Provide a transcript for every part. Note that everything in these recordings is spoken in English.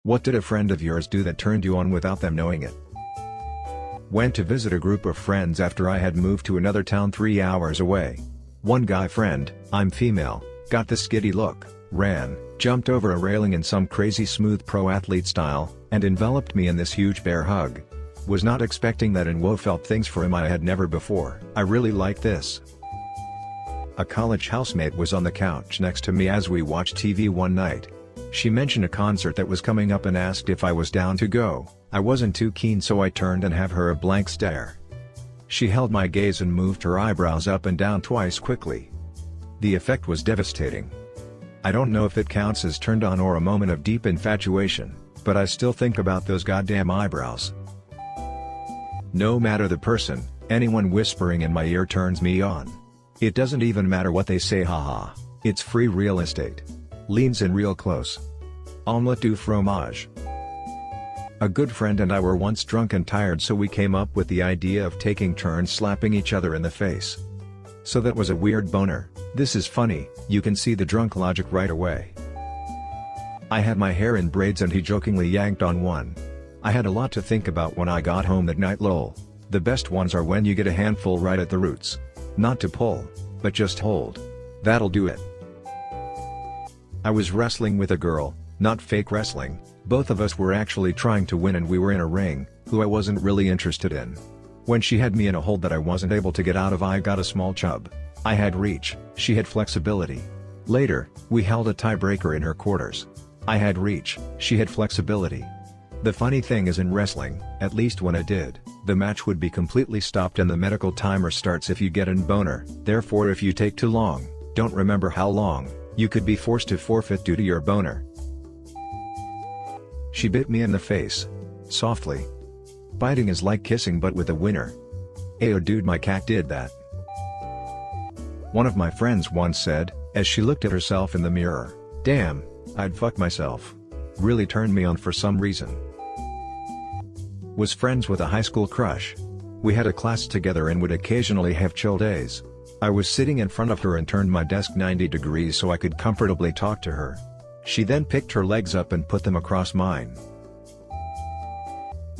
What did a friend of yours do that turned you on without them knowing it? Went to visit a group of friends after I had moved to another town 3 hours away. One guy friend, I'm female, got the skitty look, ran, jumped over a railing in some crazy smooth pro athlete style, and enveloped me in this huge bear hug. Was not expecting that and whoa, felt things for him I had never before. I really like this. A college housemate was on the couch next to me as we watched TV one night. She mentioned a concert that was coming up and asked if I was down to go. I wasn't too keen, so I turned and have her a blank stare. She held my gaze and moved her eyebrows up and down twice quickly. The effect was devastating. I don't know if it counts as turned on or a moment of deep infatuation, but I still think about those goddamn eyebrows. No matter the person, anyone whispering in my ear turns me on. It doesn't even matter what they say, haha. It's free real estate. Leans in real close. Omelette du fromage. A good friend and I were once drunk and tired, so we came up with the idea of taking turns slapping each other in the face. So that was a weird boner. This is funny, you can see the drunk logic right away. I had my hair in braids and he jokingly yanked on one. I had a lot to think about when I got home that night, lol. The best ones are when you get a handful right at the roots. Not to pull, but just hold. That'll do it. I was wrestling with a girl, not fake wrestling, both of us were actually trying to win and we were in a ring, who I wasn't really interested in. When she had me in a hold that I wasn't able to get out of, I got a small chub. I had reach, she had flexibility. Later, we held a tiebreaker in her quarters. I had reach, she had flexibility. The funny thing is, in wrestling, at least when I did, the match would be completely stopped and the medical timer starts if you get an boner. Therefore, if you take too long, don't remember how long, you could be forced to forfeit due to your boner. She bit me in the face. Softly. Biting is like kissing but with a winner. Ayo dude, my cat did that. One of my friends once said, as she looked at herself in the mirror, damn, I'd fuck myself. Really turned me on for some reason. Was friends with a high school crush. We had a class together and would occasionally have chill days. I was sitting in front of her and turned my desk 90 degrees so I could comfortably talk to her. She then picked her legs up and put them across mine.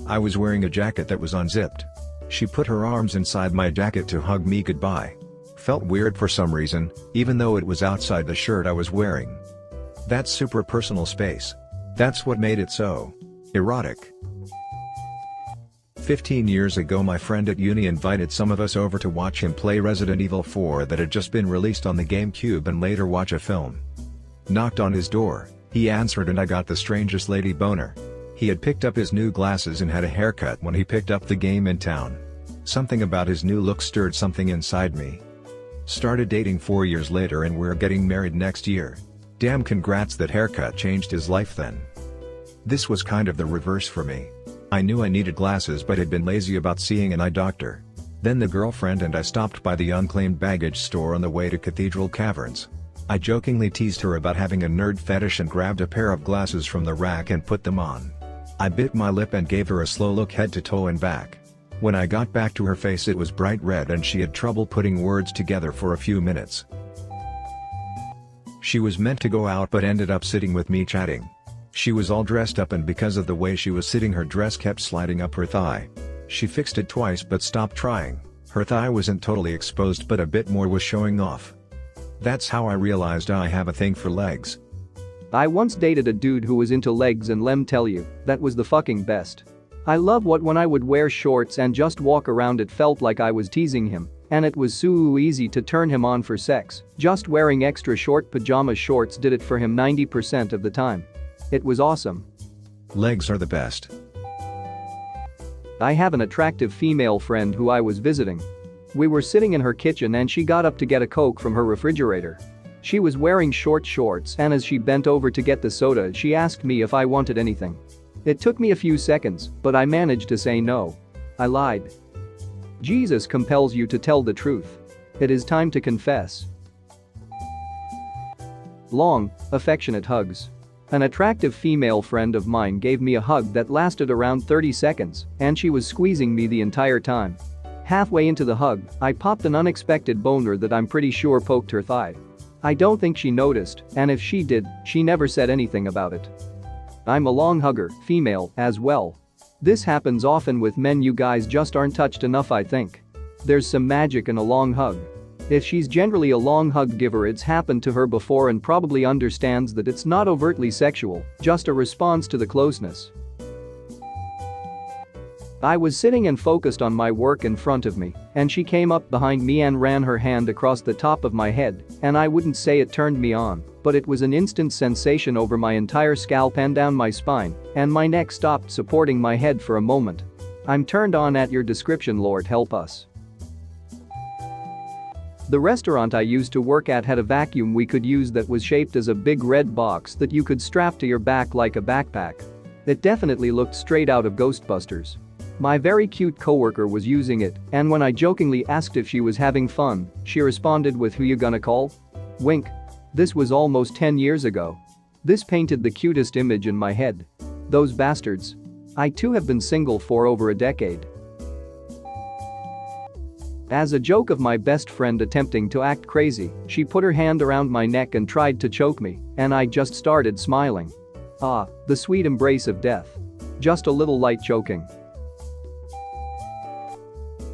I was wearing a jacket that was unzipped. She put her arms inside my jacket to hug me goodbye. Felt weird for some reason, even though it was outside the shirt I was wearing. That's super personal space. That's what made it so erotic. 15 years ago, my friend at uni invited some of us over to watch him play Resident Evil 4 that had just been released on the GameCube and later watch a film. Knocked on his door, he answered and I got the strangest lady boner. He had picked up his new glasses and had a haircut when he picked up the game in town. Something about his new look stirred something inside me. Started dating 4 years later and we're getting married next year. Damn, congrats, that haircut changed his life then. This was kind of the reverse for me. I knew I needed glasses but had been lazy about seeing an eye doctor. Then the girlfriend and I stopped by the unclaimed baggage store on the way to Cathedral Caverns. I jokingly teased her about having a nerd fetish and grabbed a pair of glasses from the rack and put them on. I bit my lip and gave her a slow look head to toe and back. When I got back to her face, it was bright red and she had trouble putting words together for a few minutes. She was meant to go out but ended up sitting with me chatting. She was all dressed up and because of the way she was sitting, her dress kept sliding up her thigh. She fixed it twice but stopped trying. Her thigh wasn't totally exposed but a bit more was showing off. That's how I realized I have a thing for legs. I once dated a dude who was into legs and lem tell you, that was the fucking best. I love what when I would wear shorts and just walk around, it felt like I was teasing him, and it was so easy to turn him on for sex. Just wearing extra short pajama shorts did it for him 90% of the time. It was awesome. Legs are the best. I have an attractive female friend who I was visiting. We were sitting in her kitchen and she got up to get a Coke from her refrigerator. She was wearing short shorts and as she bent over to get the soda, she asked me if I wanted anything. It took me a few seconds, but I managed to say no. I lied. Jesus compels you to tell the truth. It is time to confess. Long, affectionate hugs. An attractive female friend of mine gave me a hug that lasted around 30 seconds, and she was squeezing me the entire time. Halfway into the hug, I popped an unexpected boner that I'm pretty sure poked her thigh. I don't think she noticed, and if she did, she never said anything about it. I'm a long hugger, female, as well. This happens often with men, you guys just aren't touched enough, I think. There's some magic in a long hug. If she's generally a long hug giver, it's happened to her before and probably understands that it's not overtly sexual, just a response to the closeness. I was sitting and focused on my work in front of me, and she came up behind me and ran her hand across the top of my head, and I wouldn't say it turned me on, but it was an instant sensation over my entire scalp and down my spine, and my neck stopped supporting my head for a moment. I'm turned on at your description, Lord help us. The restaurant I used to work at had a vacuum we could use that was shaped as a big red box that you could strap to your back like a backpack. It definitely looked straight out of Ghostbusters. My very cute coworker was using it, and when I jokingly asked if she was having fun, she responded with, "Who you gonna call?" Wink. This was almost 10 years ago. This painted the cutest image in my head. Those bastards. I too have been single for over a decade. As a joke of my best friend attempting to act crazy, she put her hand around my neck and tried to choke me, and I just started smiling. Ah, the sweet embrace of death. Just a little light choking.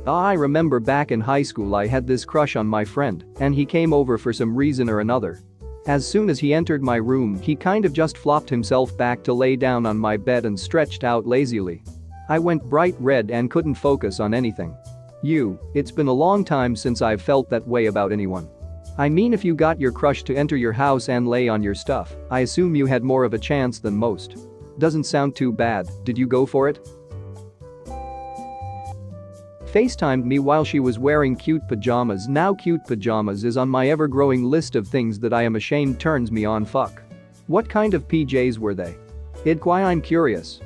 I remember back in high school I had this crush on my friend, and he came over for some reason or another. As soon as he entered my room, he kind of just flopped himself back to lay down on my bed and stretched out lazily. I went bright red and couldn't focus on anything. It's been a long time since I've felt that way about anyone. I mean, if you got your crush to enter your house and lay on your stuff, I assume you had more of a chance than most. Doesn't sound too bad, did you go for it? FaceTimed me while she was wearing cute pajamas. Now cute pajamas is on my ever-growing list of things that I am ashamed turns me on. Fuck. What kind of PJs were they? Why I'm curious.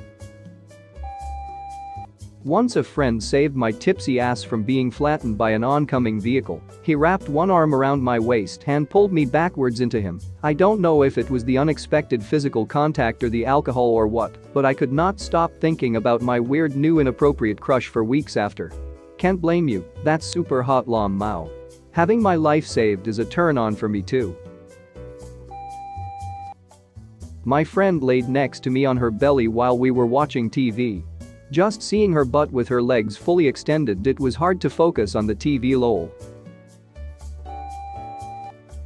Once a friend saved my tipsy ass from being flattened by an oncoming vehicle. He wrapped one arm around my waist and pulled me backwards into him. I don't know if it was the unexpected physical contact or the alcohol or what, but I could not stop thinking about my weird new inappropriate crush for weeks after. Can't blame you, that's super hot lam mao. Having my life saved is a turn on for me too. My friend laid next to me on her belly while we were watching TV. Just seeing her butt with her legs fully extended, it was hard to focus on the TV lol.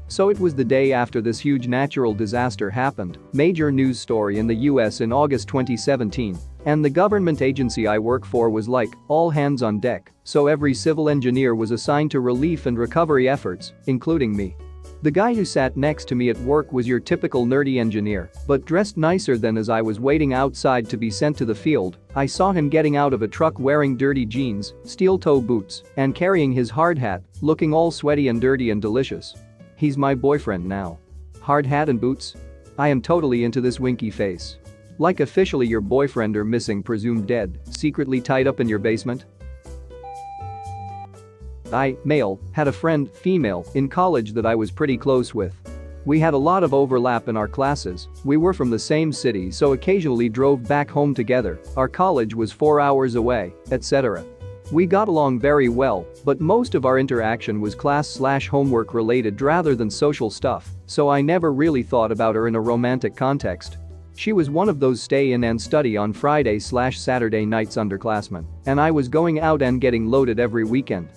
So it was the day after this huge natural disaster happened, major news story in the US in August 2017. And the government agency I work for was like, all hands on deck, so every civil engineer was assigned to relief and recovery efforts, including me. The guy who sat next to me at work was your typical nerdy engineer, but dressed nicer than. As I was waiting outside to be sent to the field, I saw him getting out of a truck wearing dirty jeans, steel-toe boots, and carrying his hard hat, looking all sweaty and dirty and delicious. He's my boyfriend now. Hard hat and boots? I am totally into this winky face. Like officially your boyfriend or missing, presumed dead, secretly tied up in your basement? I, male, had a friend, female, in college that I was pretty close with. We had a lot of overlap in our classes, we were from the same city so occasionally drove back home together, our college was 4 hours away, etc. We got along very well, but most of our interaction was class/homework related rather than social stuff, so I never really thought about her in a romantic context. She was one of those stay in and study on Friday/Saturday nights underclassmen, and I was going out and getting loaded every weekend.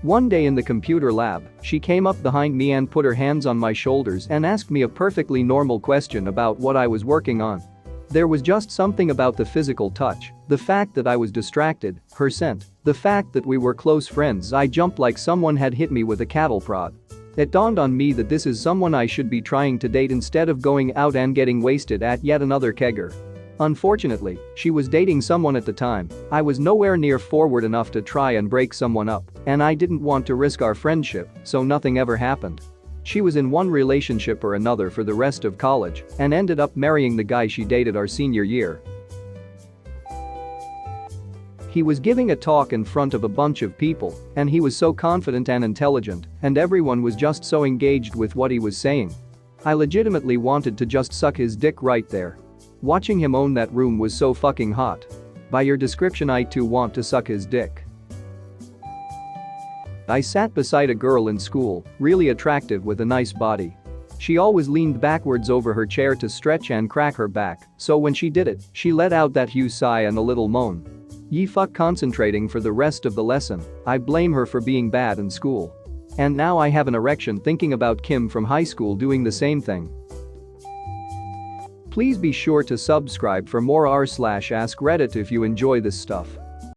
One day in the computer lab, she came up behind me and put her hands on my shoulders and asked me a perfectly normal question about what I was working on. There was just something about the physical touch, the fact that I was distracted, her scent, the fact that we were close friends. I jumped like someone had hit me with a cattle prod. It dawned on me that this is someone I should be trying to date instead of going out and getting wasted at yet another kegger. Unfortunately, she was dating someone at the time. I was nowhere near forward enough to try and break someone up, and I didn't want to risk our friendship, so nothing ever happened. She was in one relationship or another for the rest of college and ended up marrying the guy she dated our senior year. He was giving a talk in front of a bunch of people, and he was so confident and intelligent, and everyone was just so engaged with what he was saying. I legitimately wanted to just suck his dick right there. Watching him own that room was so fucking hot. By your description, I too want to suck his dick. I sat beside a girl in school, really attractive with a nice body. She always leaned backwards over her chair to stretch and crack her back, so when she did it, she let out that huge sigh and a little moan. Ye fuck concentrating for the rest of the lesson. I blame her for being bad in school. And now I have an erection thinking about Kim from high school doing the same thing. Please be sure to subscribe for more r/AskReddit if you enjoy this stuff.